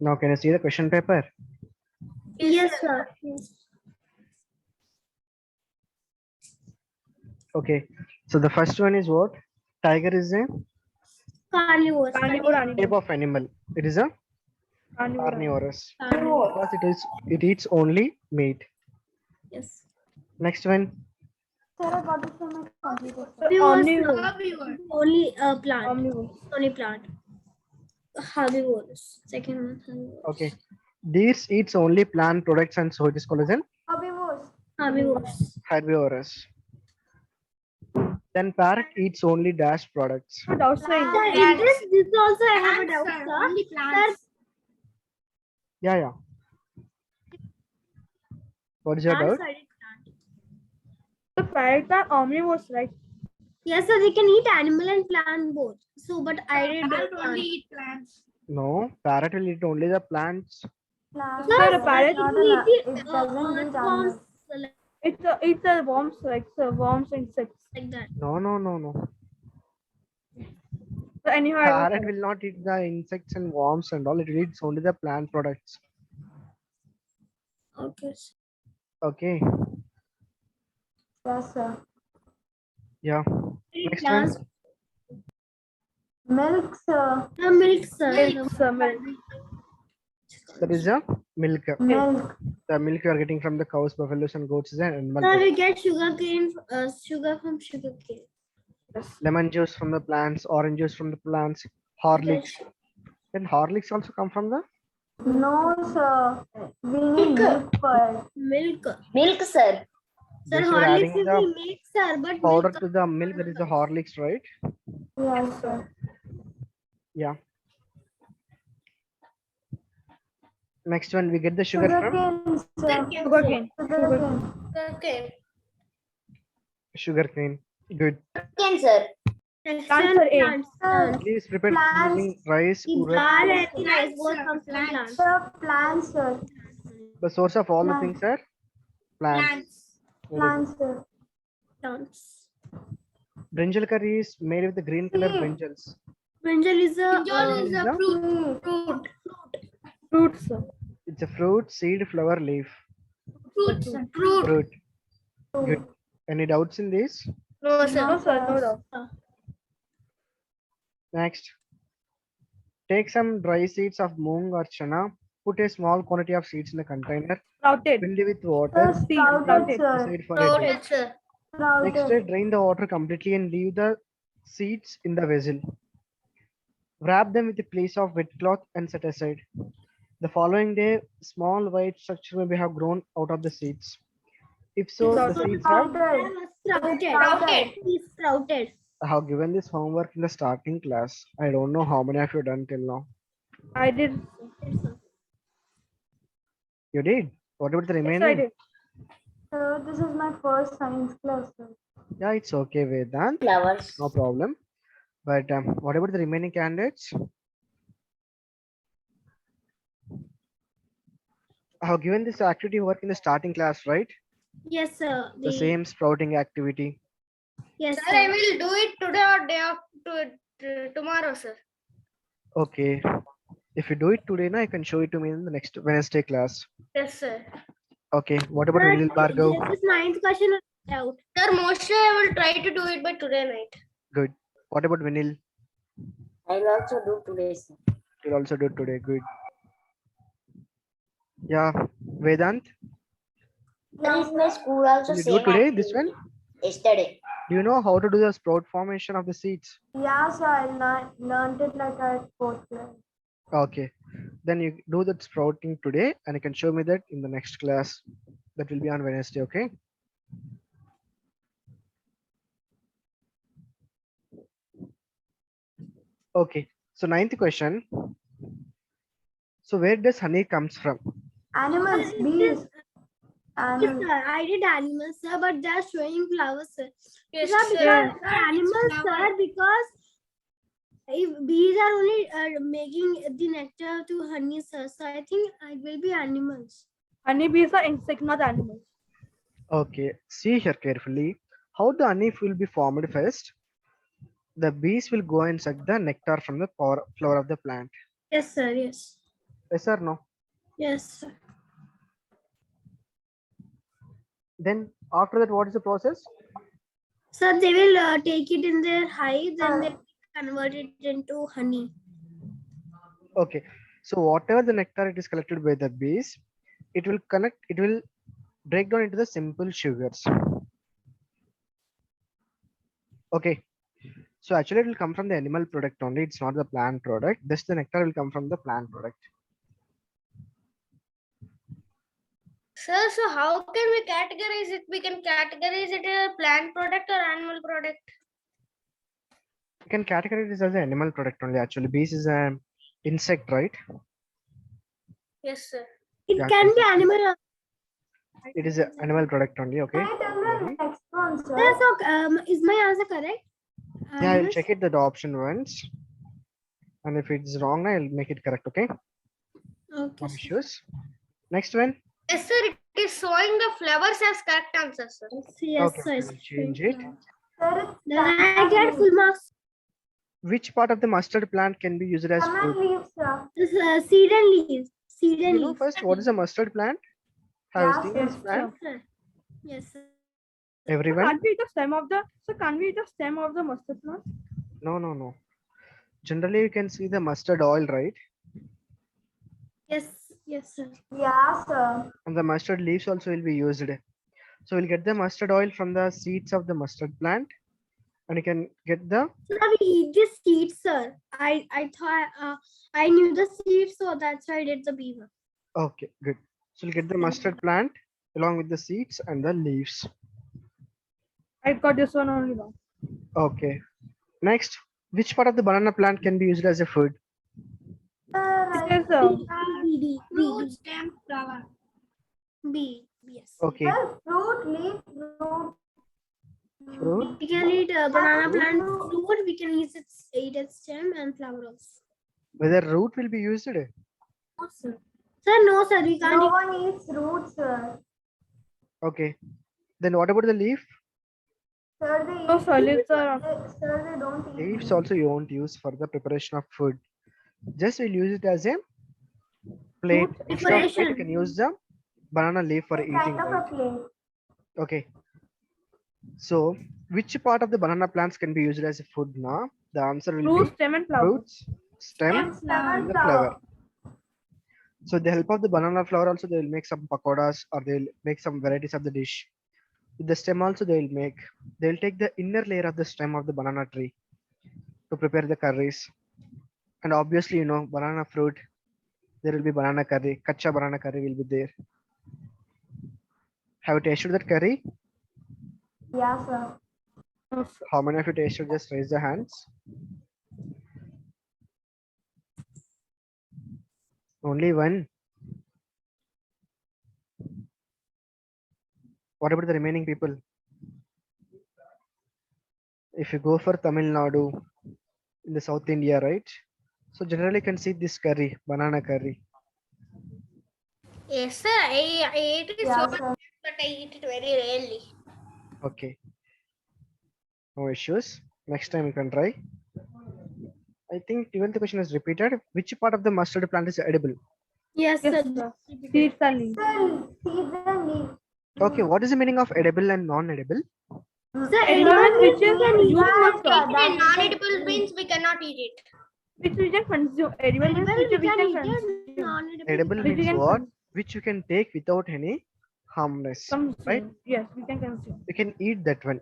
Now, can you see the question paper? Yes, sir. Yes. Okay. So the first one is what? Tiger is a Carnivores. Carnivore type animal. of animal. It is a Carnivore. carnivorous Carnivore. because it eats only meat. Yes. Next one. Omnivore. Only plant. Omnivore. Only plant. Herbivores. Second one. Herbivores. Okay. Deers eats only plant products, and so it is called as an Herbivores. herbivorous. Then parrot eats only dash products. Not outside. Sir, in this also I have a doubt, sir. Only plants. Yeah. What is your doubt? Sir, The parrots are omnivores, right? yes, sir. They can eat animal and plant both. So, but I did Plant plant. only eat plants. No, parrot will eat only the plants. Sir, a parrot Earthworms, like it's a worms, like worms, insects. that. No. So anyhow, Parrot will not eat the insects and worms and all. It eats only the plant products. Okay. Okay. yes, sir. Yeah. Next Plants. one. Milk, sir. Milk, sir. Milk, sir. Milk. That is a milk. Milk. The milk you are getting from the cows, buffaloes, and goats is an animal. Sir, milk. we get sugar from sugar cane. Lemon juice from the plants, orange juice from the plants, Horlicks. Then Horlicks also come from the No, sir. We need milk for Milk. Milk, sir. Sir, Just you're Horlicks adding is the the milk, sir, but powder milk. to the milk. That is the Horlicks, right? Yes, sir. Yeah. Next one, we get the sugar from Sugarcane. Sugarcane. Okay. sugarcane. Good. Can, sir. Answer A. Plants. Please prepare using rice. The urad. dal and the rice both comes from plants. Sir, plants, sir. The source of all the things are plants. Plants. Very good. Plants, sir. Plants. Brinjal curry is made with the green color brinjals. Brinjal is a Brinjal is a fruit. fruit. Fruits, sir. It's a fruit, seed, flower, leaf. Fruit, sir. Fruit. Fruit. Good. Any doubts in this? No, sir. No, sir. No doubt. Next. Take some dry seeds of moong or chana. Put a small quantity of seeds in a container. Sprouted. Fill it with water. Sprouted, sir. Aside for a day. Fruit, sir. Next day, drain the water completely and leave the seeds in the vessel. Wrap them with a piece of wet cloth and set aside. The following day, small white structure may have grown out of the seeds. If so, the seeds have. sprouted. It's sprouted. I have given this homework in the starting class. I don't know how many of you done till now. I did. You did? What about the Yes, I remaining? did. Sir, this is my first science class, sir. Yeah, it's okay, Vedant. Flowers. No problem. But what about the remaining candidates? I have given this activity work in the starting class, right? Yes, sir. The same sprouting activity. Yes, Sir, I sir. will do it today or day after tomorrow, sir. Okay. If you do it today, now you can show it to me in the next Wednesday class. Yes, sir. Okay. What about Vinil Bhargav? This is ninth question out. Sir, mostly I will try to do it by today night. Good. What about Vinil? I will also do today, sir. You'll also do it today. Good. Yeah. Vedant, There is my school also you do today this one? yesterday. Do you know how to do the sprout formation of the seeds? Yeah, sir. I learned it like at fourth class. Okay. Then you do that sprouting today and you can show me that in the next class. That will be on Wednesday, okay? Okay. So ninth question. So where does honey comes from? Animals, bees. Yes, sir. I did animals, sir, but they are showing flowers, sir. Yes, Sir, sir. because animals, sir, because if bees are only making the nectar to honey, sir, so I think it will be animals. Honeybees are insect, not animals. Okay. See here carefully. How the honey will be formed first? The bees will go and suck the nectar from the flower of the plant. Yes, sir. Yes. Yes or no? Yes, sir. Then after that, what is the process? Sir, they will take it in their hive, then they convert it into honey. Okay. So whatever the nectar it is collected by the bees, it will break down into the simple sugars. Okay. So actually it will come from the animal product only. It's not the plant product. This the nectar will come from the plant product. Sir, so how can we categorize it? We can categorize it as a plant product or animal product. You can categorize this as an animal product only. Actually, bees is an insect, right? Yes, sir. It Yeah, can be okay. animal. It is an animal product only. Okay. Can I tell the next one, Sir, sir? so is my answer correct? Yeah, I'll Animals? check it the option once. And if it's wrong, I'll make it correct. Okay. Okay, No sir. issues. Next one. Yes, sir. It is showing the flowers as correct answer, sir. Yes, Okay, sir. we'll change it. Sir, Then I get full marks. Which part of the mustard plant can be used as Common food? leaves, sir. This, seed and leaves. Seed and You know leaves. first what is a mustard plant? Have you Yeah, seen sir. this plant? Sir. Yes, sir. Everyone? Can't we eat the stem of the can't we eat the stem of the mustard plant? No. Generally, you can see the mustard oil, right? Yes, sir. Yeah, sir. And the mustard leaves also will be used. So we'll get the mustard oil from the seeds of the mustard plant, and you can get the Sir, we eat the seeds, sir. I thought I knew the seeds, so that's why I did the beaver. okay, good. So we'll get the mustard plant along with the seeds and the leaves. I got this one only wrong. Okay. Next, which part of the banana plant can be used as a food? It is B. Fruit, stem, flower. B. Yes. Okay. Sir, fruit, leaf, fruit. Fruit. We can eat banana Fruit. plant fruit. We can eat its stem and flower also. Whether root will be used? Sir, no, sir. We can't No eat. one eats roots, sir. Okay. Then what about the leaf? Sir, they No, eat sir, leaves, leaves are- sir, they don't eat Leaves leaves. also you won't use for the preparation of food. Just we'll use it as a plate. Instead of plate, you Preparation. can use the banana leaf for It's eating. kind of a Right? plate. Okay. So which part of the banana plants can be used as a food now? The answer will fruit, be stem and flower. fruits, stem, and the flower. So with the help of the banana flower also they will make some pakoras or they'll make some varieties of the dish. With the stem also they'll take the inner layer of the stem of the banana tree to prepare the curries. And obviously, you know, banana fruit, there will be banana curry, kacha banana curry will be there. Have you tasted that curry? Yeah, sir. No, sir. How many of you tasted? Just raise the hands. Only one. What about the remaining people? If you go for Tamil Nadu in the South India, right? So generally you can see this curry, banana curry. Yes, sir. I ate it Yeah, so much, sir. but I eat it very rarely. Okay. No issues. Next time you can try. I think 12th question is repeated. Which part of the mustard plant is edible? Yes, Yes, sir. sir. Seeds and leaves. Sir, seeds and leaves. Okay, what is the meaning of edible and non-edible? Sir, Edible edible which means is we can eat. used for Eat food. it in non-edible means we cannot eat it. Which we can consume. Edible means Edible which we we can can eat it. consume. Non-edible. Edible Which we means can what? Which you can take without any harmness, consume. right? Yes, we can consume. You can eat that one.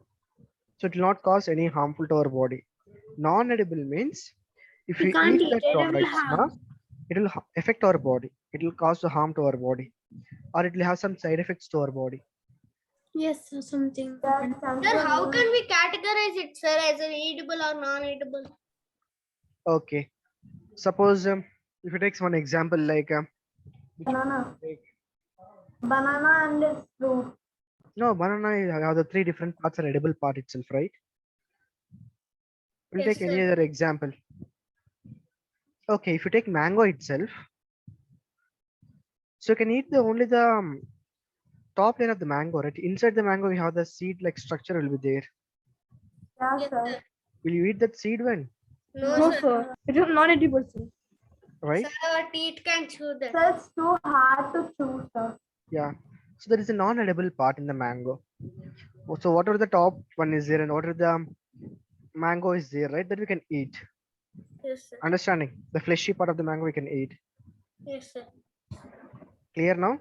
So it will not cause any harmful to our body. Non-edible means if We we can't eat eat that it. It will products, harm. it will affect our body. It will cause the harm to our body, or it will have some side effects to our body. Yes, sir, something. That's Sir, how can we categorize it, sir, as an edible or non-edible? Okay. Suppose if you take one example like banana? Banana and its fruit. no banana have the three different parts are edible part itself, right? We'll Yes, take any sir. other example. Okay, if you take mango itself, so you can eat the only the top layer of the mango, right? Inside the mango, we have the seed like structure will be there. Yeah, Yes, sir. sir. Will you eat that seed one? No, No, sir. sir. It is non-edible, sir. right? Sir, our teeth can chew that. Sir, it's too hard to choose, sir. Yeah. So there is a non-edible part in the mango. So whatever the top one is there and whatever the mango is there, right? That we can eat. Yes, sir. Understanding? The fleshy part of the mango we can eat. Yes, sir. Clear now?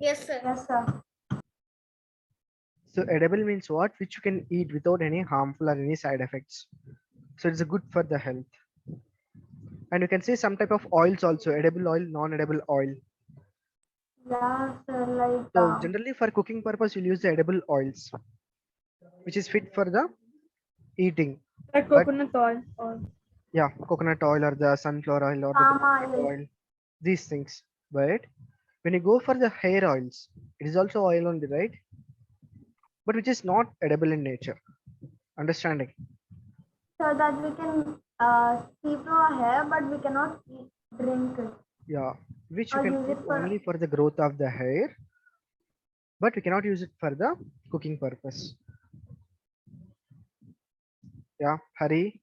Yes, sir. Yes, sir. So edible means what? Which you can eat without any harmful or any side effects. So it's good for the health. And you can see some type of oils also, edible oil, non-edible oil. Yeah, sir, like, So generally for cooking purpose, you'll use the edible oils, which is fit for the eating. Like But coconut oil or yeah, coconut oil or the sunflower oil or the palm coconut oil. oil, these things. But when you go for the hair oils, it is also oil only, right? But which is not edible in nature. Understanding? So that we can keep our hair, but we cannot drink it. Yeah, which you Or can use keep it for only for the growth of the hair, but we cannot use it for the cooking purpose. Yeah, Hari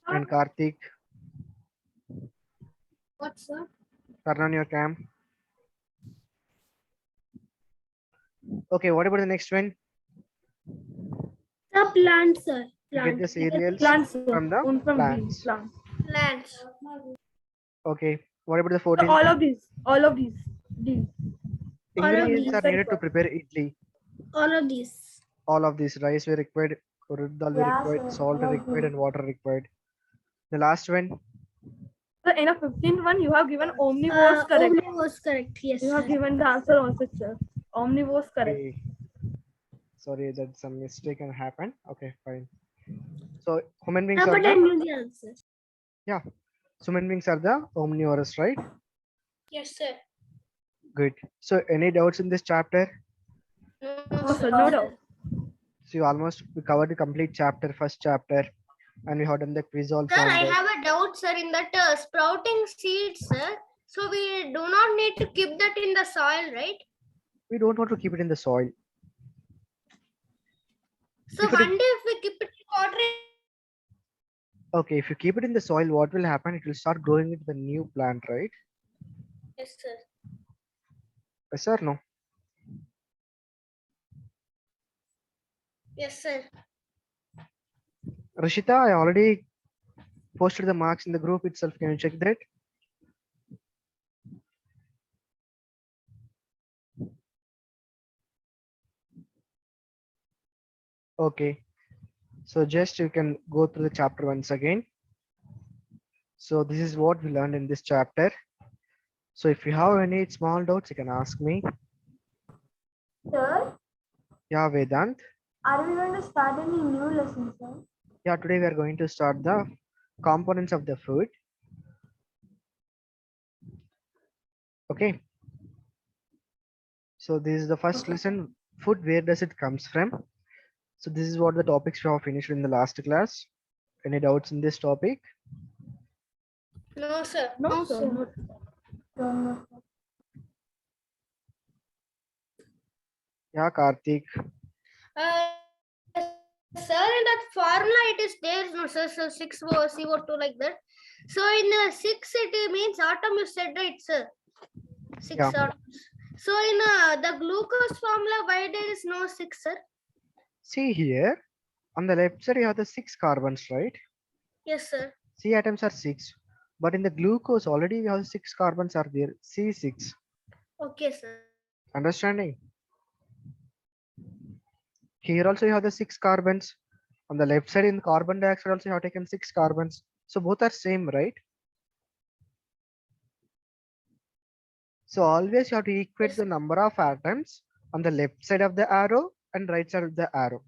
and Karthik, What, sir? turn on your cam. Okay, what about the next one? The plant, sir. You get Plant. the cereals plants, sir. from the From plants. plants. Plants. Okay, what about the So 14th? all of these, these. Ingredients these. are needed to prepare idli. All of these. All of these rice we required, urad dal we Yeah, required, sir, salt all of required, these. and water required. The last one, So in a 15th one, you have given omnivores correct. Omnivores correct. Yes, You have sir. given the answer also, sir. Omnivores correct. okay. Sorry, that some mistake can happen. Okay, fine. So human beings are But I the knew the answer. yeah. Human beings are the omnivorous, right? Yes, sir. Good. So any doubts in this chapter? No, No, sir. sir, no doubt. So we covered the complete chapter, first chapter, and we have done the quiz also Sir, on I that. have a doubt, sir, in that sprouting seeds, sir. So we do not need to keep that in the soil, right? We don't want to keep it in the soil. So If it one is- day if we keep it in water, Okay, if you keep it in the soil, what will happen? It will start growing into the new plant, right? yes, sir. Yes or no? Yes, sir. Rishita, I already posted the marks in the group itself. Can you check that? Okay. So just you can go through the chapter once again. So this is what we learned in this chapter. So if you have any small doubts, you can ask me. Sir, Yeah, Vedant. are we going to start any new lesson, sir? Yeah, today we are going to start the components of the food. Okay. So this is the first lesson. Food, where does it comes from? So this is what the topics we have finished in the last class. Any doubts in this topic? No, sir. No, sir. No. Don't know, sir. Yeah, Karthik. Sir, in that formula it is there, no, sir. So 6 CO2 like that. So in the 6 it means atom you said, right, sir? 6 Yeah. atoms. So in the glucose formula, why there is no 6, sir? See here, on the left side you have the 6 carbons, right? Yes, sir. C atoms are 6. But in the glucose already we have 6 carbons are there. C6. Okay, sir. Understanding? Here also you have the 6 carbons. On the left side in carbon dioxide also you have taken 6 carbons. So both are same, right? So always you have to equate Yes. the number of atoms on the left side of the arrow and right side of the arrow.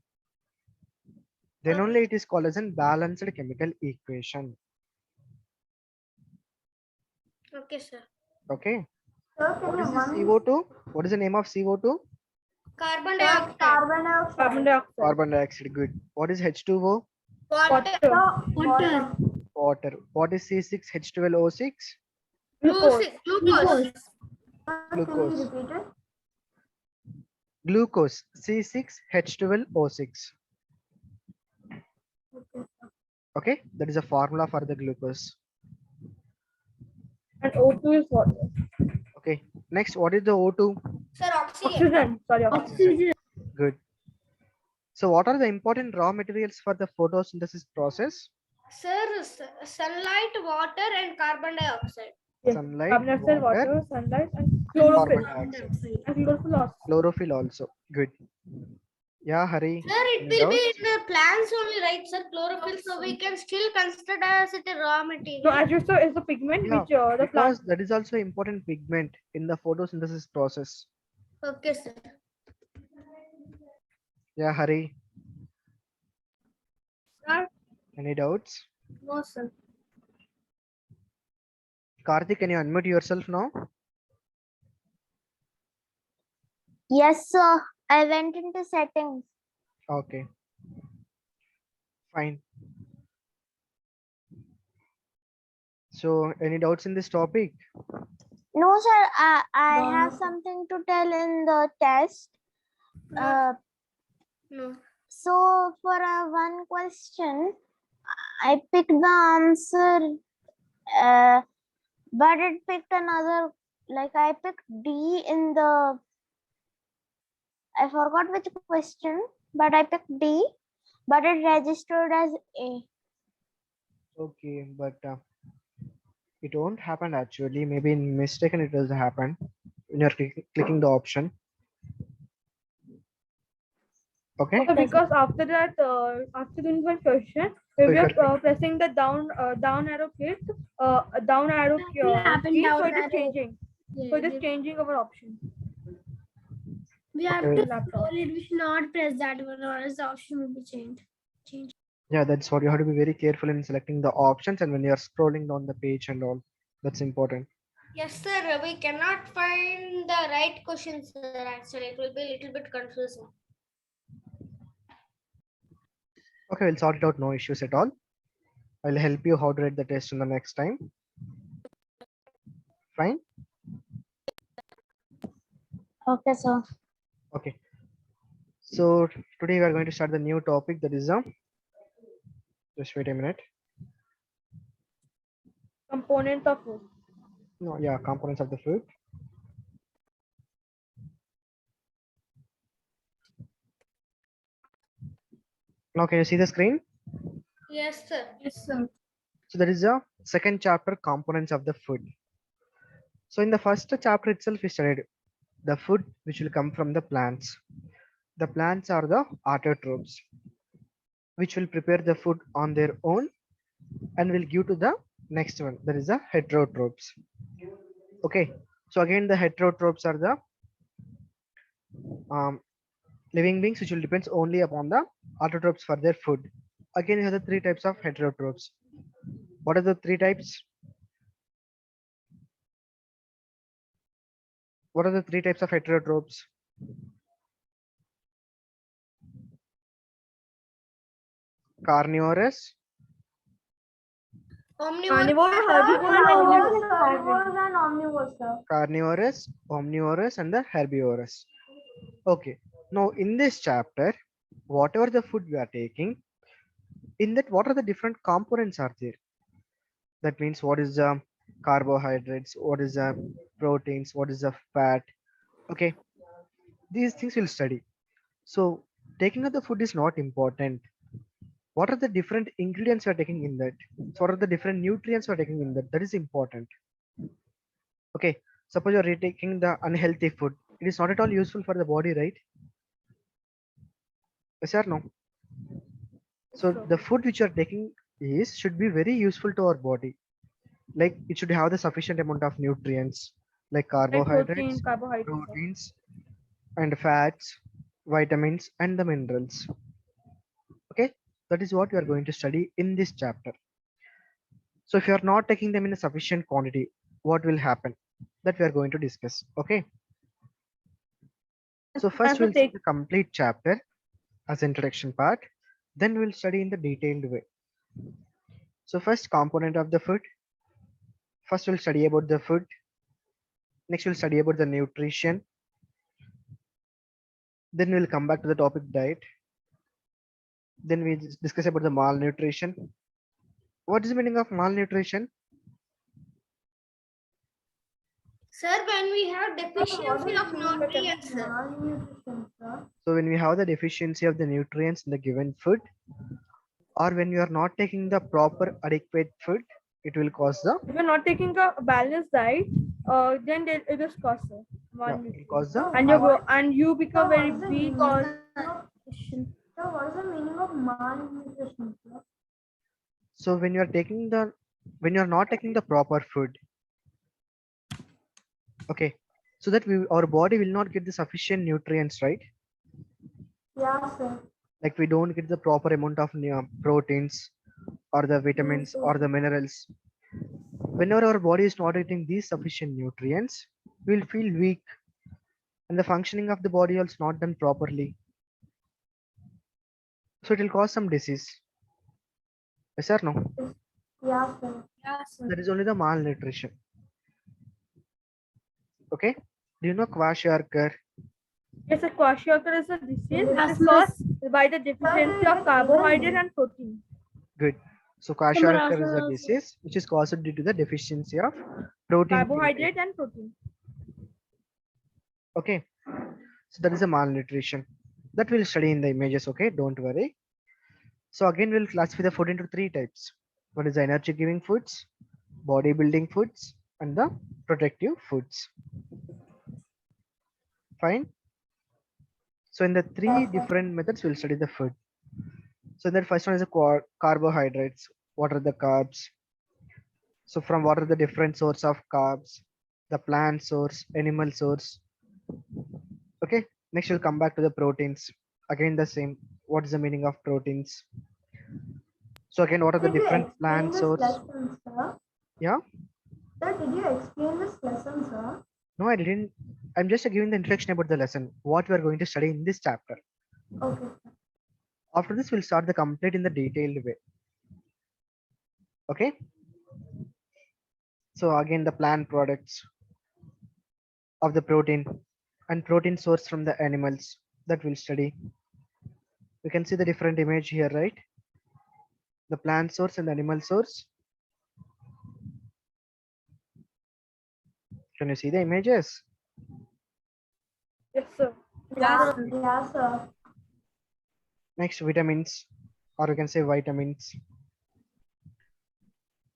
Then only it is called as a balanced chemical equation. Okay, sir. Okay. Sir, can What you is the one CO2? What is the name of CO2? Carbon Sir, dioxide. carbon dioxide? Carbon dioxide. Carbon dioxide. Good. What is H2O? Water. Sir, Water. Water. What is C6H12O6? Glucose. Glucose. Sir, can Glucose. you repeat it? Glucose. C6H12O6. Okay, sir. Okay, that is a formula for the glucose. And O2 is water. Okay, next, what is the O2? Sir, oxygen. Oxygen. Sorry, oxygen. Oxygen. Good. So what are the important raw materials for the photosynthesis process? Sir, sunlight, water, and carbon dioxide. Yes. Sunlight, Carbon dioxide, water, water, sunlight, and carbon chlorophyll. dioxide, And chlorophyll also. chlorophyll also. Good. Yeah, Hari. Sir, it Any will be doubts? in the plants only, right, sir? Chlorophyll, so we can still consider as it a raw material. No, azure is the pigment Yeah, which the because plant. that is also important pigment in the photosynthesis process. Okay, sir. Yeah, Hari. Sir? Any doubts? No, sir. Karthik, can you unmute yourself now? Yes, sir. I went into settings. Okay. Fine. So, any doubts in this topic? No, sir. I No. have something to tell in the test. No. No. So for one question, I picked the answer, but it picked another. Like I picked D in the. I forgot which question, but I picked D, but it registered as A. Okay, but it won't happen actually. Maybe in mistaken it does happen when you're clicking the option. Okay. So because after that, after doing one question, So we if are pressing the down arrow key, down arrow key, up and so down it is arrow. changing. So it is changing our option. We have Okay. to scroll it. We should not press that one, or else the option will be changed. Yeah, that's what you have to be very careful in selecting the options and when you're scrolling down the page and all. That's important. Yes, sir. We cannot find the right question, sir. Actually, it will be a little bit confusing. Okay, we'll sort it out. No issues at all. I'll help you how to write the test in the next time. Fine. Okay, sir. Okay. So today we are going to start the new topic, that is just wait a minute. Component of food. No, yeah, components of the food. Now can you see the screen? Yes, sir. Yes, sir. So that is the second chapter, components of the food. So in the first chapter itself, we studied the food which will come from the plants. The plants are the autotrophs, which will prepare the food on their own and will give to the next one. That is the heterotrophs. Okay. So again, the heterotrophs are the living beings which will depends only upon the autotrophs for their food. Again, you have the three types of heterotrophs. What are the three types? What are the three types of heterotrophs? Carnivorous, Carnivore, Omnivore. herbivore, and omnivore. Herbivores and omnivores, sir. carnivorous, omnivorous, and the herbivorous. Okay. Now in this chapter, whatever the food we are taking, in that what are the different components are there? That means what is the carbohydrates, what is the proteins, what is the fat. Okay, these things we'll study. So taking of the food is not important. What are the different ingredients we are taking in that? So what are the different nutrients we are taking in that? That is important. Okay, suppose you are taking the unhealthy food, it is not at all useful for the body, right? Yes or no? So the food which you are taking is should be very useful to our body. Like it should have the sufficient amount of nutrients like Like protein, carbohydrates, carbohydrates. proteins, and fats, vitamins, and the minerals. Okay, that is what we are going to study in this chapter. So if you are not taking them in a sufficient quantity, what will happen? That we are going to discuss. Okay. So first we'll see the complete chapter as introduction part. Then we'll study in the detailed way. So first component of the food. First we'll study about the food. Next we'll study about the nutrition. Then we'll come back to the topic diet. Then we discuss about the malnutrition. What is the meaning of malnutrition? Sir, when we have deficiency of nutrients, sir. So when we have the deficiency of the nutrients in the given food, or when you are not taking the proper adequate food, it will cause the If you're not taking a balanced diet, then it is cause it will malnutrition. cause the And you become very weak or So what is the meaning of malnutrition, sir? so when you are not taking the proper food, okay, so that our body will not get the sufficient nutrients, right? Yeah, sir. Like we don't get the proper amount of proteins or the vitamins or the minerals. Whenever our body is not getting these sufficient nutrients, we'll feel weak, and the functioning of the body is not done properly. So it will cause some disease. Yes or no? Yeah, sir. That is only the malnutrition. Okay. Do you know kwashiorkor? yes, a kwashiorkor is a disease that is caused by the deficiency of carbohydrate and protein. Good. So kwashiorkor is a disease which is caused due to the deficiency of protein. Carbohydrate and protein. Okay. So that is a malnutrition. That we'll study in the images. Okay. Don't worry. So again, we'll classify the food into 3 types. One is the energy giving foods, bodybuilding foods, and the protective foods. Fine. So in the 3 different methods, we'll study the food. So that first one is the carbohydrates. What are the carbs? So from what are the different source of carbs? The plant source, animal source. Okay. Next, we'll come back to the proteins. Again, the same. What is the meaning of proteins? So again, what are the different plant source? Lesson, sir? Yeah. Sir, did you explain this lesson, sir? No, I didn't. I'm just giving the introduction about the lesson, what we are going to study in this chapter. Okay. After this, we'll start the complete in the detailed way. Okay. So again, the plant products of the protein and protein source from the animals that we'll study. You can see the different image here, right? The plant source and the animal source. Can you see the images? Yes, sir. Yeah, sir. Next, vitamins, or you can say vitamins.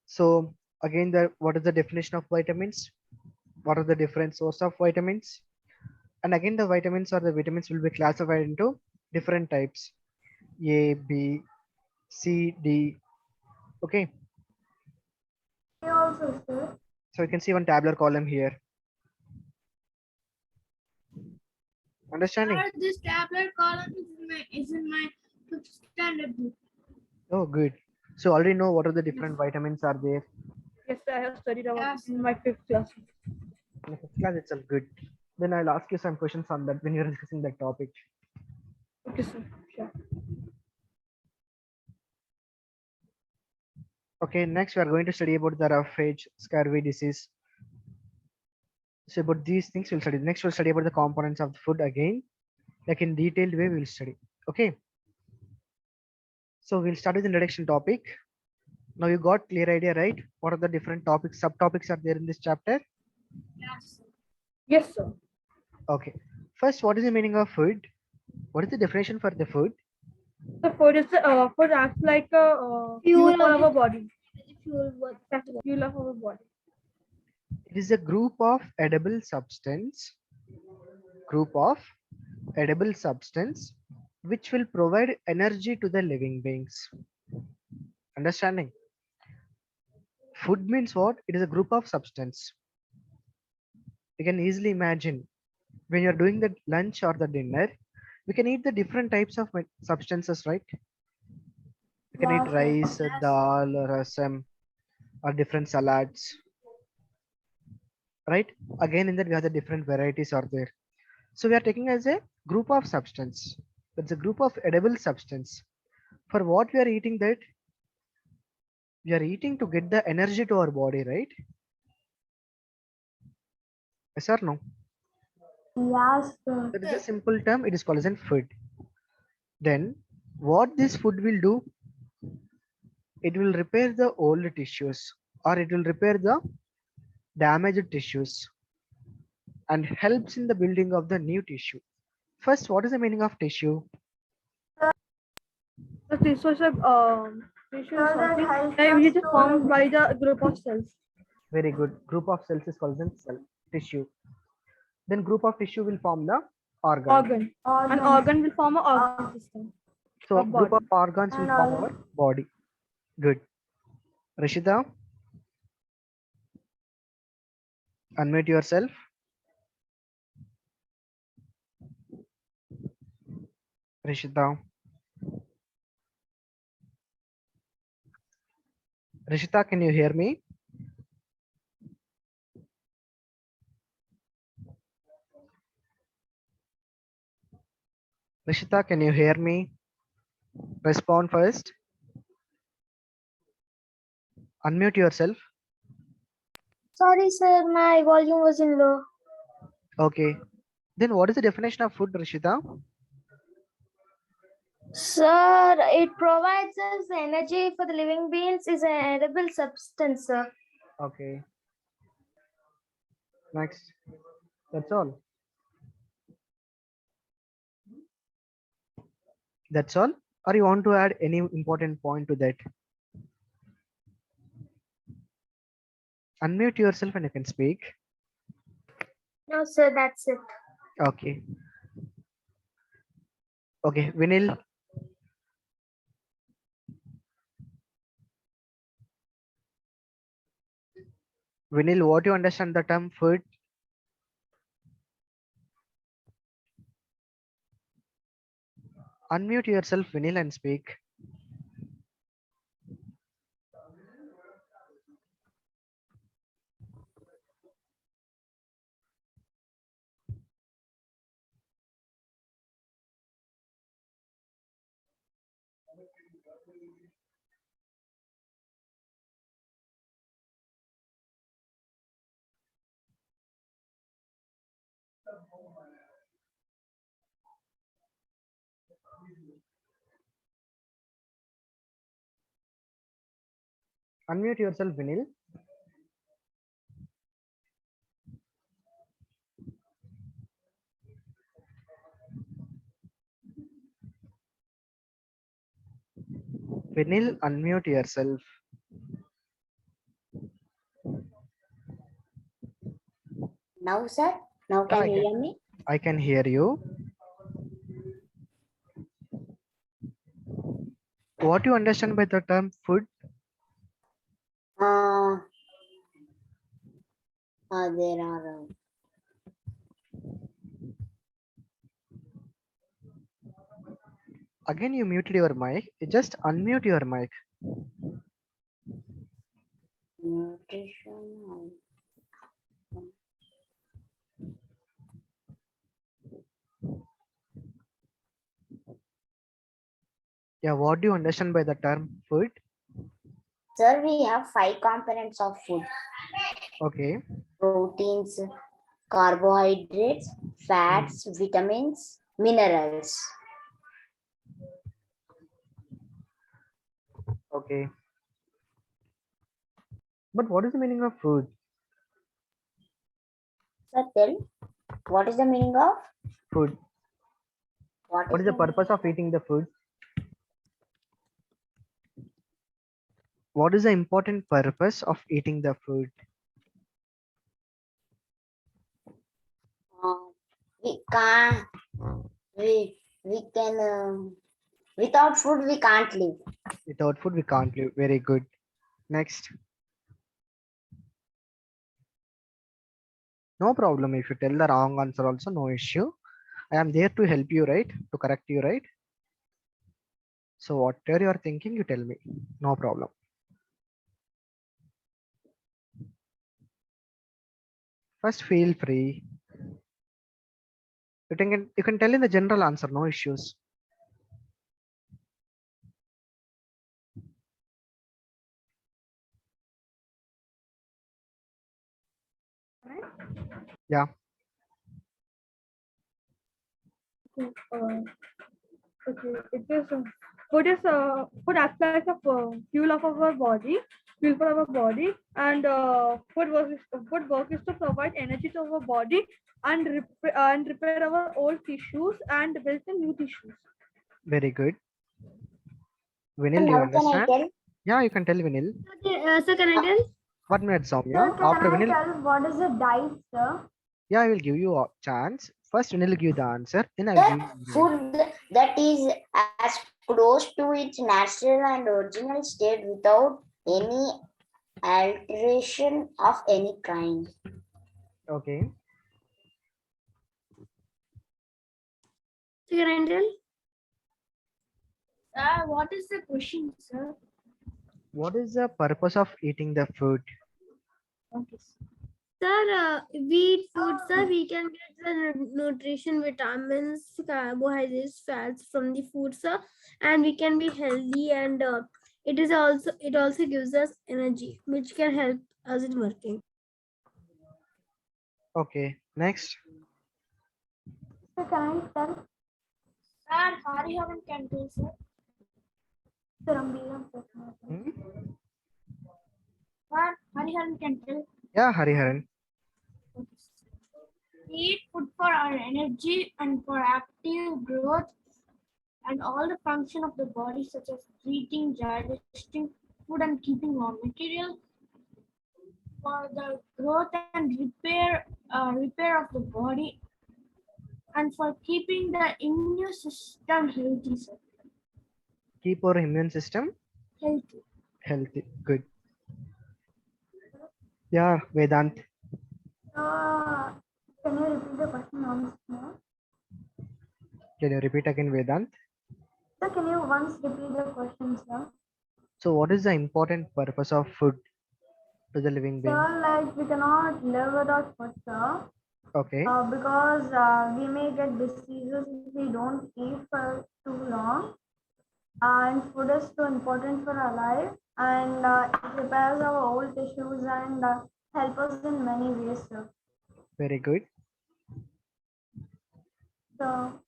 So again, what is the definition of vitamins? What are the different source of vitamins? And again, the vitamins will be classified into different types: A, B, C, D. Okay. Also, sir. So you can see one tabular column here. Understanding? Sir, this tablet column is in my 5th standard book. Oh, good. So already know what are the different vitamins are there. Yes, I have studied about it in my 5th class. In the 5th class itself, good. Then I'll ask you some questions on that when you're discussing that topic. Okay, sir. Sure. Okay, next we are going to study about the roughage, scurvy disease. So about these things we'll study. Next we'll study about the components of the food again, like in detailed way we'll study. Okay. So we'll start with the introduction topic. Now you got clear idea, right? What are the different topics, subtopics are there in this chapter? Yes, sir. Okay. First, what is the meaning of food? What is the definition for the food? The food is food acts like a fuel for our body. That's the fuel of our body. It is a group of edible substance which will provide energy to the living beings. Understanding? Food means what? It is a group of substance. You can easily imagine when you're doing the lunch or the dinner, we can eat the different types of substances, right? You can eat rice, dal, rasam, or different salads, right? Again, in that we have the different varieties are there. So we are taking as a group of substance. That's a group of edible substance. For what we are eating, that we are eating to get the energy to our body, right? Yes or no? Yes, sir. That is a simple term. It is called as a food. Then what this food will do? It will repair the old tissues or it will repair the damaged tissues and helps in the building of the new tissue. First, what is the meaning of tissue? The tissue is tissue is something which is formed by the group of cells. Very good. Group of cells is called as cell tissue. Then group of tissue will form the organ. Organ. An organ will form an organ system. So A group of body. organs will form our body. Good. Rishita, unmute yourself. Rishita. Rishita, can you hear me? Rishita, can you hear me? Respond first. Unmute yourself. Sorry, sir, my volume was in low. Okay. Then what is the definition of food, Rishita? Sir, it provides us energy for the living beings is an edible substance, sir. Okay. Next. That's all. That's all. Or you want to add any important point to that? Unmute yourself and you can speak. No, sir, that's it. Okay. Okay, Vinil. Vinil, what you understand the term food? Unmute yourself, Vinil, and speak. Unmute yourself, Vinil. Vinil, unmute yourself. Now, sir, now Yeah, can you hear me? I can hear you. What you understand by the term food? There are Again, you muted your mic. Just unmute your mic. nutrition. Yeah, what do you understand by the term food? Sir, we have 5 components of food: Okay. proteins, carbohydrates, fats, vitamins, minerals. Okay. But what is the meaning of food? Sir, tell what is the meaning of Food. What is the purpose of eating the food? What is the important purpose of eating the food? we can't we can without food we can't live. Without food, we can't live. Very good. Next. No problem. If you tell the wrong answer also, no issue. I am there to help you, right? To correct you, right? So whatever you are thinking, you tell me. No problem. First, feel free. You can tell in the general answer, no issues. Yeah. Okay, it is food acts like a fuel of our body, fuel for our body, and food work is to provide energy to our body and repair our old tissues and build the new tissues. Very good. Vinil, do you Now can I understand? tell? Yeah, you can tell Vinil. Sir, can I tell? 1 minute, Soumya. After Vinil, What is a diet, sir? yeah, I will give you a chance. First, Vinil will give the answer. Then I will give The you. food that is as close to its natural and original state without any alteration of any kind. Okay. Sir, can I tell? What is the question, sir? What is the purpose of eating the food? Okay. Sir, we eat food, sir. We can get the nutrition, vitamins, carbohydrates, fats from the food, sir, and we can be healthy. And it also gives us energy, which can help us in working. Okay. Next. Sir, can I tell? Sir, Hariharan can do, sir. Hmm? Sir, Hariharan can tell. Yeah, Hariharan. We eat food for our energy and for active growth and all the function of the body, such as breathing, digesting food and keeping raw material, for the growth and repair of the body, and for keeping the immune system healthy, sir. Keep our immune system Healthy. healthy. Good. Yeah, Vedant. Can you repeat the question once more? Can you repeat again, Vedant? Sir, can you once repeat the question, sir? So, what is the important purpose of food to the living being? Sir, like we cannot live without food, sir. Okay. Because we may get diseases if we don't eat for too long. And food is too important for our life, and it repairs our old tissues and help us in many ways, sir. Very good. So,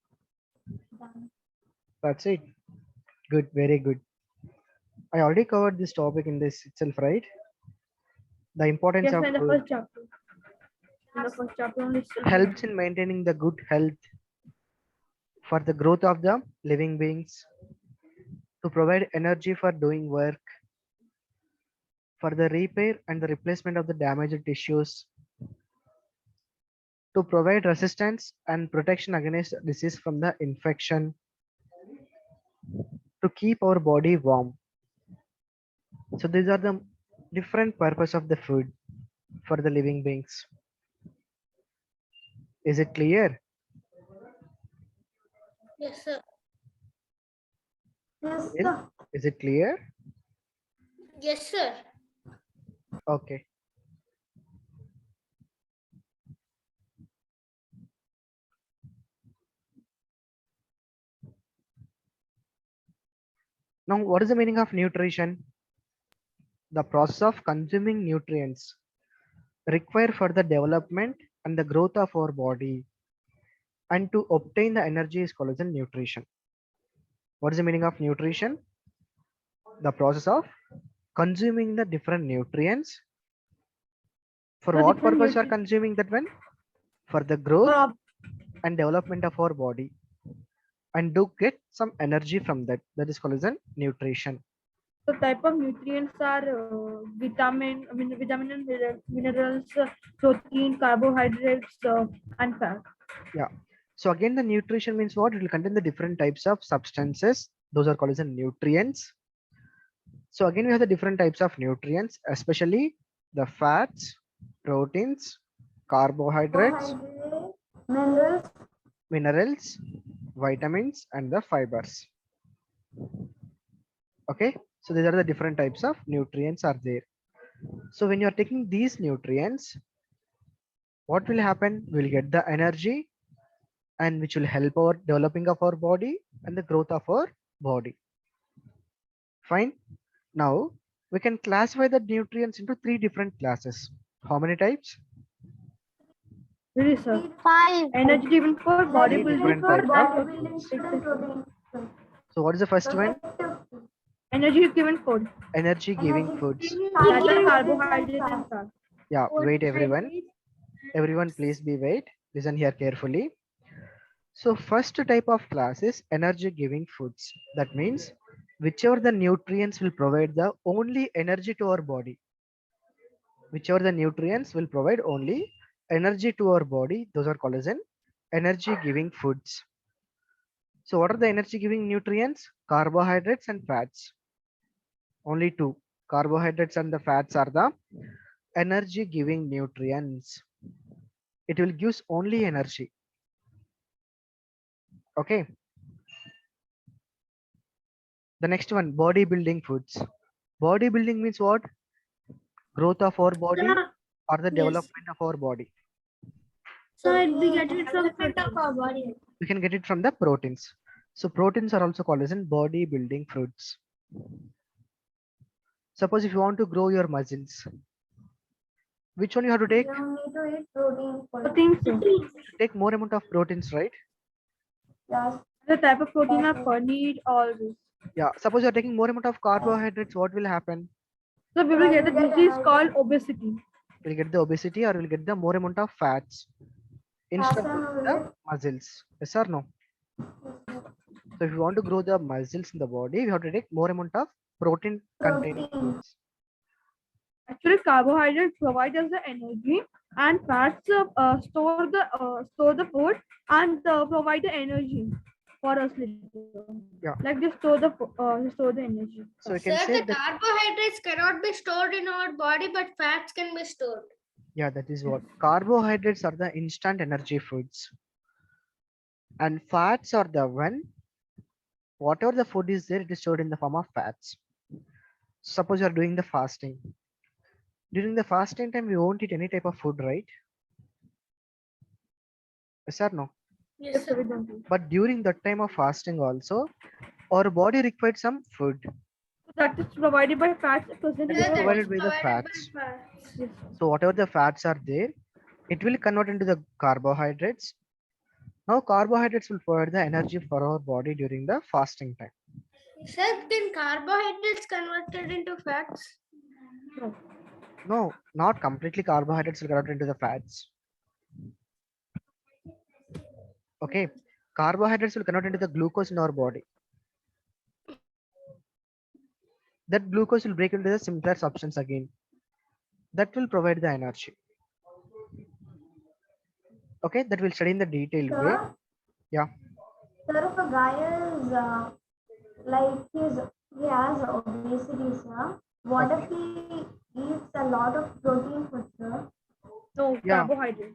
done. That's it. Good. Very good. I already covered this topic in this itself, right? The importance Yes, of in the food first chapter. In the first chapter only. Still helps in maintaining the good health for the growth of the living beings, to provide energy for doing work, for the repair and the replacement of the damaged tissues, to provide resistance and protection against disease from the infection, to keep our body warm. So these are the different purpose of the food for the living beings. Is it clear? Yes, sir. Yes, Will? sir. Is it clear? Yes, sir. Okay. Now, what is the meaning of nutrition? The process of consuming nutrients required for the development and the growth of our body and to obtain the energy is called as a nutrition. What is the meaning of nutrition? The process of consuming the different nutrients. For The what different purpose you are consuming that one? For the growth and development of our body, and do get some energy from that. That is called as a nutrition. The type of nutrients are vitamin and minerals, protein, carbohydrates, and fat. Yeah. So again, the nutrition means what? It will contain the different types of substances. Those are called as nutrients. So again, we have the different types of nutrients, especially the fats, proteins, carbohydrates, Minerals. minerals, vitamins, and the fibers. Okay. So these are the different types of nutrients are there. So when you are taking these nutrients, what will happen? We'll get the energy, and which will help our developing of our body and the growth of our body. Fine. Now we can classify the nutrients into 3 different classes. How many types? Really, sir. 5. Energy given for Three bodybuilding different for types of that. nutrients. So what is the first one? Energy given food. Energy giving foods. That's the carbohydrates and fat. Yeah, wait everyone. Everyone please be wait. Listen here carefully. So first type of class is energy giving foods. That means whichever the nutrients will provide the only energy to our body. Whichever the nutrients will provide only energy to our body, those are called as an energy giving foods. So what are the energy giving nutrients? Carbohydrates and fats. Only two. Carbohydrates and the fats are the energy giving nutrients. It will give only energy. Okay. The next one, bodybuilding foods. Bodybuilding means what? Growth of our body or the Yes. development of our body. So we get it from Development of our body. We can get it from the proteins. So proteins are also called as in bodybuilding foods. Suppose if you want to grow your muscles, which one you have to take? You need to eat protein. protein. Take more amount of proteins, right? Yes. The type of protein I need all this. Yeah. Suppose you are taking more amount of carbohydrates, what will happen? So we will get a disease called obesity. We'll get the obesity or we'll get the more amount of fats instead of the muscles. Yes or no? So if you want to grow the muscles in the body, we have to take more amount of protein containing foods. Actually, carbohydrates provide us the energy, and fats store the food and provide the energy for us. Yeah. Like they store the energy. So you can Sir, say the that. carbohydrates cannot be stored in our body, but fats can be stored. Yeah, that is what. Carbohydrates are the instant energy foods. And fats are the one, whatever the food is there, it is stored in the form of fats. Suppose you are doing the fasting. During the fasting time, we won't eat any type of food, right? Yes or no? Yes, So we sir. don't do. But during that time of fasting also, our body required some food. So that is provided by fats present That in is our provided body. by the Provided fats. by fats. Yes. So whatever the fats are there, it will convert into the carbohydrates. Now carbohydrates will provide the energy for our body during the fasting time. Sir, can carbohydrates converted into fats? No. No, not completely carbohydrates will convert into the fats. Okay, carbohydrates will convert into the glucose in our body. That glucose will break into the simpler substance again. That will provide the energy. Okay, that will study in the detailed way. Yeah. Sir, if a guy is he has obesity, sir. What if he eats a lot of protein food, sir? No, Yeah. carbohydrate.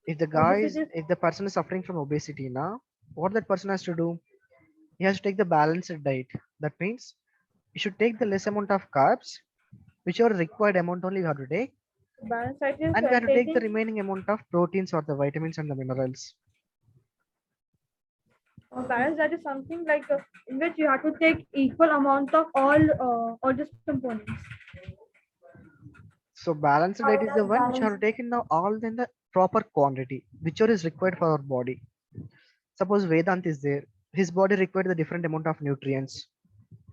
If the guy is, Obesity. if the person is suffering from obesity now, what that person has to do? He has to take the balanced diet. That means you should take the less amount of carbs, whichever required amount only you have to take, Balance diet is and we have to take the taking remaining amount of proteins or the vitamins and the minerals. balance diet is something like in which you have to take equal amount of all these components. So balanced diet is the one which you have to take in the all in the proper quantity, whichever is required for our body. Suppose Vedant is there, his body required the different amount of nutrients.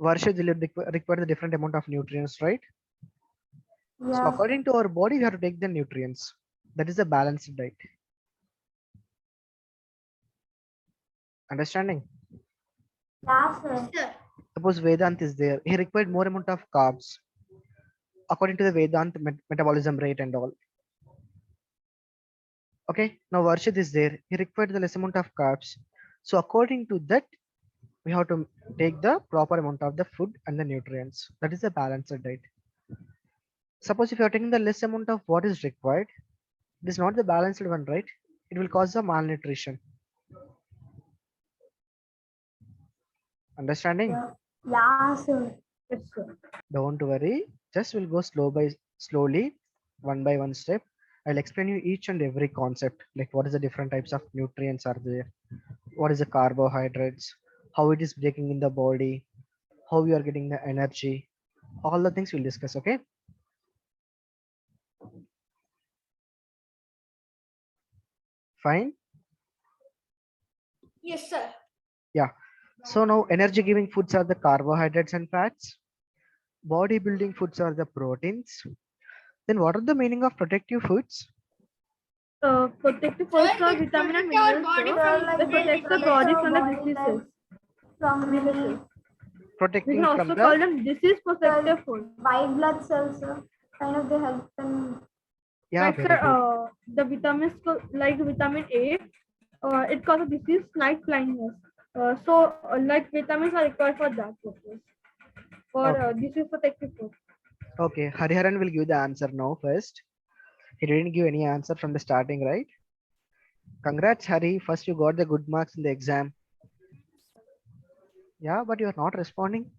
Varsha required the different amount of nutrients, right? So according to our body, we have to take the nutrients. That is a balanced diet. Understanding? Yes, sir. Sir. Suppose Vedant is there, he required more amount of carbs according to the Vedant metabolism rate and all. Okay, now Varshit is there, he required the less amount of carbs. So according to that, we have to take the proper amount of the food and the nutrients. That is a balanced diet. Suppose if you are taking the less amount of what is required, it is not the balanced one, right? It will cause the malnutrition. Understanding? Yeah, sir. Yes, sir. Don't worry, just we'll go slowly, one by one step. I'll explain you each and every concept, like what is the different types of nutrients are there, what is the carbohydrates, how it is breaking in the body, how you are getting the energy, all the things we'll discuss. Okay. Fine. Yes, sir. Yeah. So now energy giving foods are the carbohydrates and fats. Bodybuilding foods are the proteins. Then what are the meaning of protective foods? Protective foods are vitamin and minerals. They protect the body from the diseases. From Diseases. We Protecting can from also the call them disease protective food. white blood cells, kind of they help in. yeah, Like very sir, good. the vitamins like vitamin A, it causes disease night blindness. Like vitamins are required for that purpose. For Okay. disease protective food. Okay. Hariharan will give the answer now first. He didn't give any answer from the starting, right? Congrats, Hari. First you got the good marks in the exam. Yeah, but you are not responding.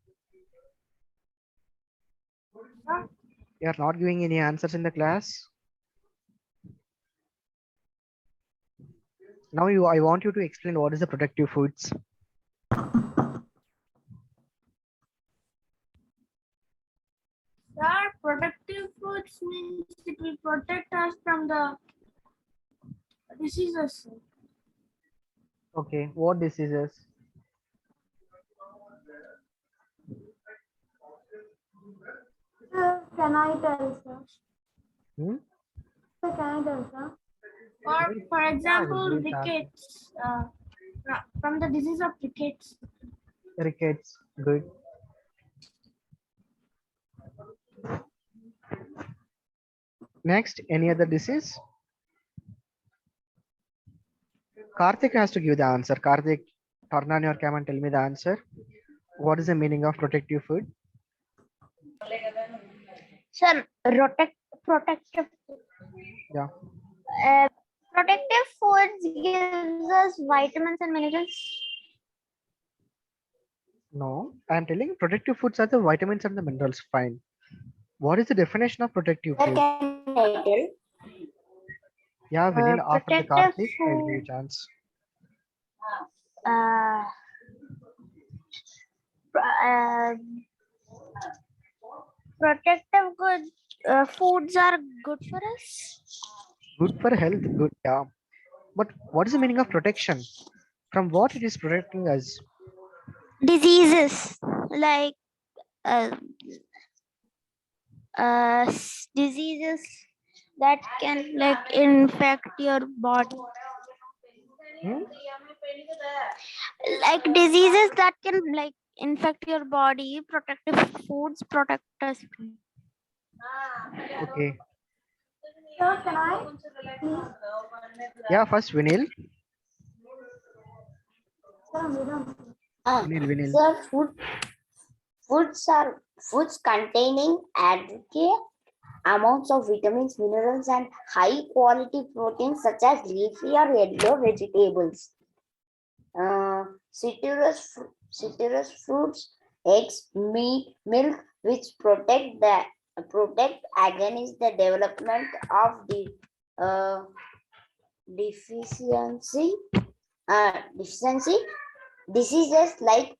You are not giving any answers in the class. Now I want you to explain what is the protective foods. Sir, protective foods means it will protect us from the diseases. Okay, what diseases? Can I tell, sir? Hmm? Sir, can I tell, sir? For example, great answer. rickets. From the disease of rickets. Rickets. Good. Next, any other disease? Karthik has to give the answer. Karthik, turn on your cam and tell me the answer. What is the meaning of protective food? Sir, protective. Yeah. Protective foods gives us vitamins and minerals. No, I am telling protective foods are the vitamins and the minerals. Fine. What is the definition of protective Sir, food? can I tell? Yeah, Vinil, after the Protective Karthik, I'll give you a food. chance. Uh, uh, protective good foods are good for us. Good for health, good, yeah. But what is the meaning of protection? From what it is protecting us? Diseases like diseases that can like infect your body. Hmm? Like diseases that can like infect your body. Protective foods protect us. Okay. Sir, can I please? Yeah, first Vinil. Sir, Vinil. Sir, foods containing adequate amounts of vitamins, minerals, and high quality proteins such as leafy or yellow vegetables. Citrus fruits, eggs, meat, milk, which protect against the development of the deficiency diseases like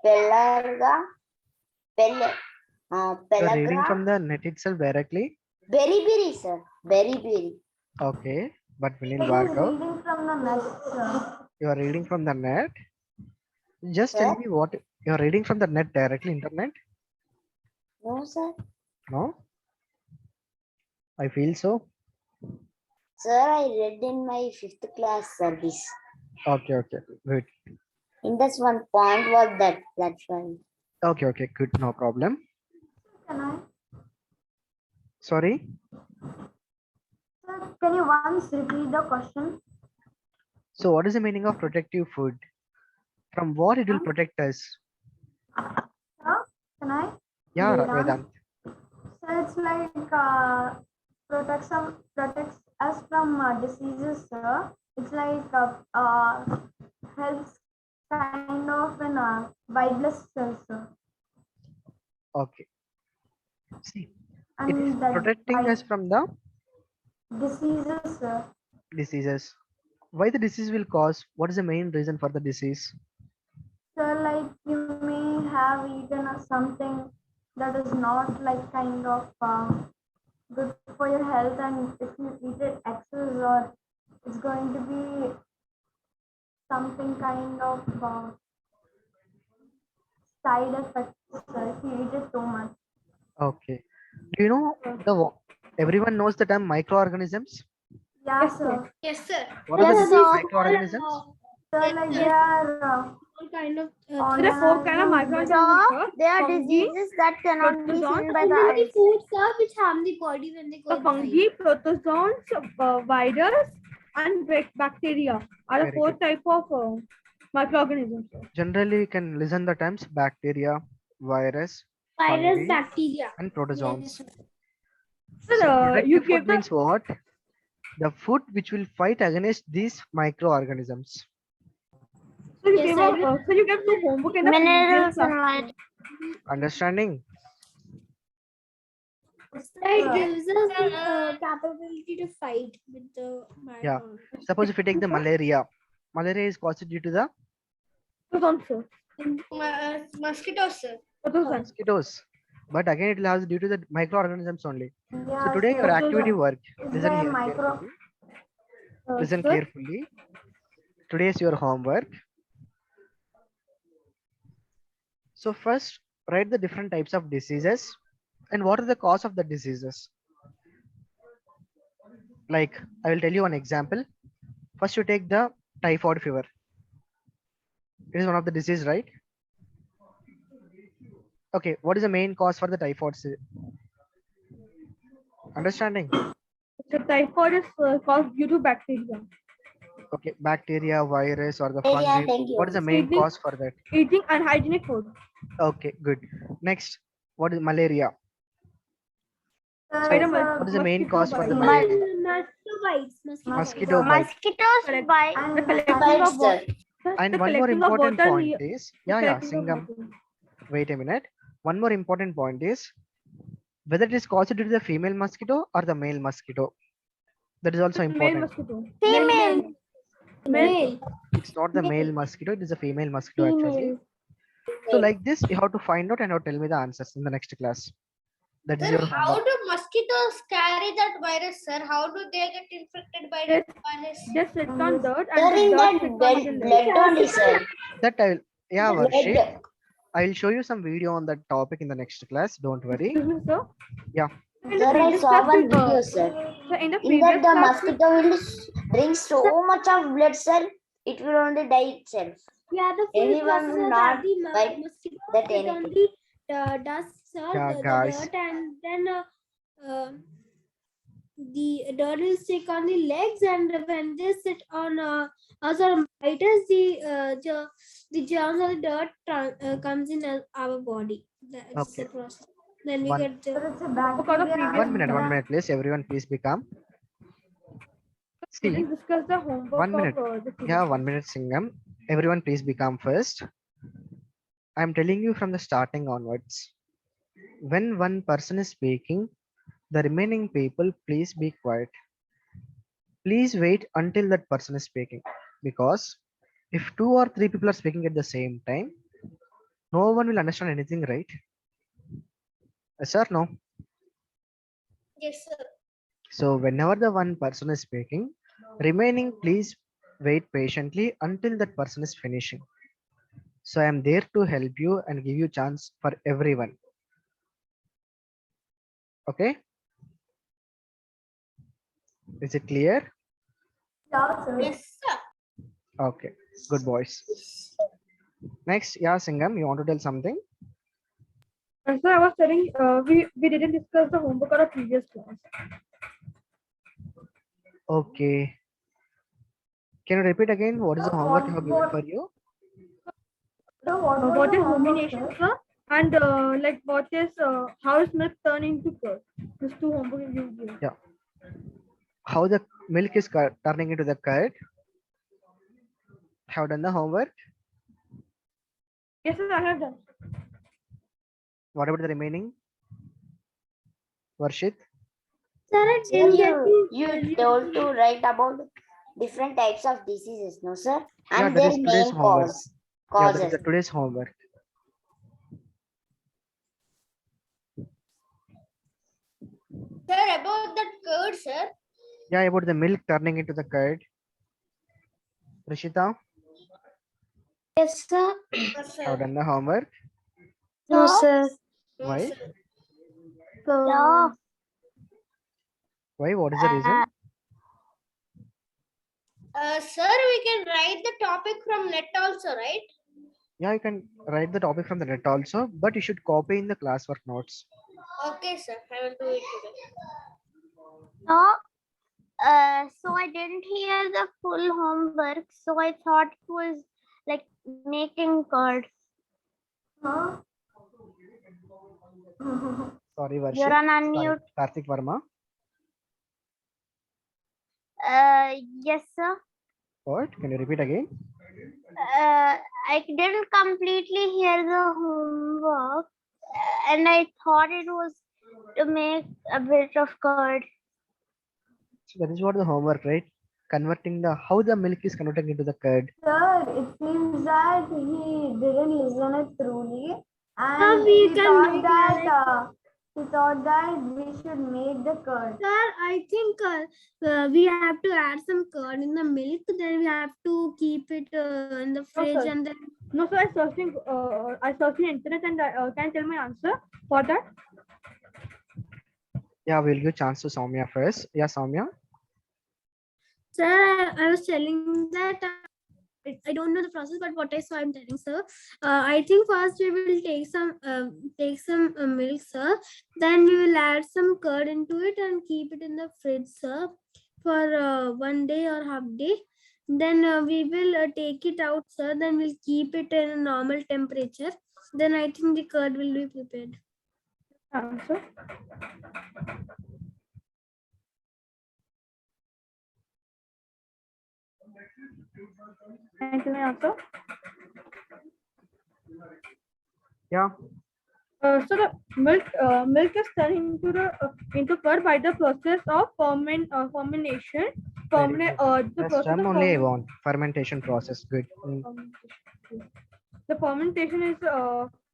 pellagra, You are reading pellagra, from the net itself directly. beriberi, sir, beriberi. Okay, but Vinil, It back is out. reading from the net, sir. You are reading from the net. Just tell Sir, me what you are reading from the net directly, internet. no, sir. No, I feel so. Sir, I read in my 5th class service. Okay, good. In this one point was that's why. Okay, good, no problem. Can I? Sorry. Sir, can you once repeat the question? So, what is the meaning of protective food? From what it will protect us? Sir, can I? Yeah, Vedant. Vedant. So it's like protects us from diseases, sir. It's like helps kind of in white blood cells, sir. Okay. See, it is And that protecting us from the diseases, sir. diseases. Why the disease will cause? What is the main reason for the disease? Sir, like you may have eaten something that is not like kind of good for your health, and if you eat it excess, or it's going to be something kind of side effects, sir, if you eat it too much. Okay. Do you know everyone knows the term microorganisms? Yeah, sir. Yes, sir. What are the Yes, different sir. microorganisms? So like they are all kind of There are 4 kind of microorganisms. so they are Fungi, diseases that cannot be protozoans, seen by the only eyes. foods which harm the body when they go the fungi, protozoans, virus, and bacteria are the Very 4 good. type of microorganisms. Generally, we can listen the terms bacteria, virus, virus, fungi, bacteria. and protozoans. Sir, So you protective gave food the means what? The food which will fight against these microorganisms. so you Yes, gave I a so you gave the homework in the previous Minerals class. and vitamins. Understanding? It gives us the capability to fight with the Yeah. microorganisms. Suppose if you take the malaria, malaria is caused due to the Protozoans, sir. Mosquitoes, sir. Protozoans. mosquitoes. But again, it will have due to the microorganisms only. So Yeah, today your sir. activity work. It's Listen the here micro. carefully. Listen Sir, carefully. Today is your homework. So first, write the different types of diseases and what are the cause of the diseases. Like I will tell you one example. First, you take the typhoid fever. It is one of the disease, right? Okay, what is the main cause for the typhoid? Understanding? the typhoid is caused due to bacteria. Okay, bacteria, virus, or the Yeah, fungi. thank What is the you. main Eating- cause for that? Eating unhygienic food. Okay, good. Next, what is malaria? Spider What is the main mosquito cause for the bite. malaria? Mosquito bites. Mosquito bite. Mosquitoes Correct. bite. The collecting Bites, of sir. water. And The one more collecting of important water point near- is, the yeah, collecting of Singam, water. wait a minute. One more important point is whether it is caused due to the female mosquito or the male mosquito. That is also Male important. mosquito. Female. Male. It's not the male mosquito, it is a female mosquito actually. So like this, you have to find out and you have to tell me the answers in the next class. That is Sir, your how homework. do mosquitoes carry that virus, sir? How do they get infected by Yes. that virus? Just sit on dirt Sir, and the in dirt that stick on the leg. blood only, sir. That I will, yeah, Varshit. Blood. I will show you some video on that topic in the next class. Don't worry. Excuse me, sir. Yeah. In the Sir, I previous saw class, one we, video, sir. so in the In previous that the class, we- mosquito will drink so much of blood, sir. It will only die itself. Yeah, the full Anyone process will is not that the bite mosquito that sit on anything. the dust, sir, Yeah, the guys. dirt, and then the dirt will stick on the legs, and when they sit on sort of bite us, the germs or the dirt comes in our body. That's Okay. the process. Then we One- get because of previous 1 minute, please. Everyone, please be calm. we See, didn't discuss the homework 1 minute. of the previous Yeah, class. 1 minute, Singham. Everyone, please be calm first. I'm telling you from the starting onwards. When one person is speaking, the remaining people, please be quiet. Please wait until that person is speaking. Because if 2 or 3 people are speaking at the same time, no one will understand anything, right? Yes or no? Yes, sir. So whenever the one person is speaking, remaining please wait patiently until that person is finishing. So I am there to help you and give you chance for everyone. Okay? Is it clear? Yes, sir. Okay, good boys. Next, yeah, Singham, you want to tell something? And so I was telling, we didn't discuss the homework of the previous class. Okay. Can you repeat again? What is the homework I have given for you? What is rumination, sir? And like what is how is milk turned into curd? These 2 homework you give. Yeah. How the milk is turning into the curd. Have done the homework. Yes, sir, I have done. What about the remaining? Varshit? Sir, I Sir, didn't get you told to write about different types of diseases, no, sir? Yeah, And that their is today's main homework. cause. Yeah, that is Causes. the today's homework. Sir, about that curd, sir. Yeah, about the milk turning into the curd. Rishita, Yes, sir. Yes, sir. have done the homework. No, sir. Why? Yeah. Why? What is the reason? Sir, we can write the topic from net also, right? Yeah, you can write the topic from the net also, but you should copy in the classwork notes. Okay, sir. I will do it today. No. So I didn't hear the full homework, so I thought it was like making curd. Sorry, You're Varshit. on Sorry, unmute. Karthik Verma. Yes, sir. What? Can you repeat again? I didn't completely hear the homework, and I thought it was to make a bit of curd. So that is what the homework, right? Converting the how the milk is converted into the curd. Sir, it seems that he didn't listen it truly, and Sir, we he can thought make that like- he thought that we should make the curd. Sir, I think we have to add some curd in the milk. Then we have to keep it in the fridge, sir. and then No, so I searched in internet and can I tell my answer for that? Yeah, we'll give chance to Soumya first. Yeah, Soumya. sir, I was telling that I don't know the process, but what I saw, I'm telling, sir. I think first we will take some milk, sir. Then we will add some curd into it and keep it in the fridge, sir, for 1 day or half day. Then we will take it out, sir. Then we'll keep it in a normal temperature. Then I think the curd will be prepared. Answer. Can I tell my answer? Yeah. So the milk is turned into curd by the process of fermentation. Very good. The That's process term of only I want. Fermentation process. Good. the fermentation is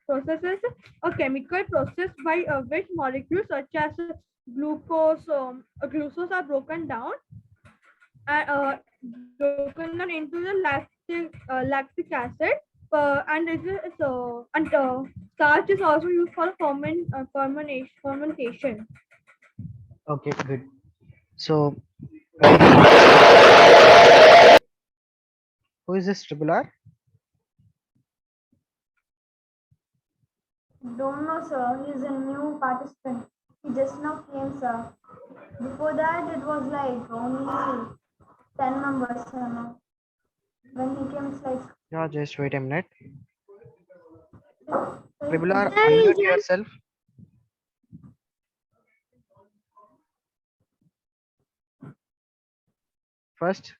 processes a chemical process by which molecules such as glucose are broken down into the lactic acid. And starch is also used for fermentation. Okay, good. So, who is this triple R? Don't know, sir. He's a new participant. He just now came, sir. Before that, it was like only 10 members, sir. Now. When he came, it's like Yeah, just wait a minute. Triple R, Sir, unmute yourself. First,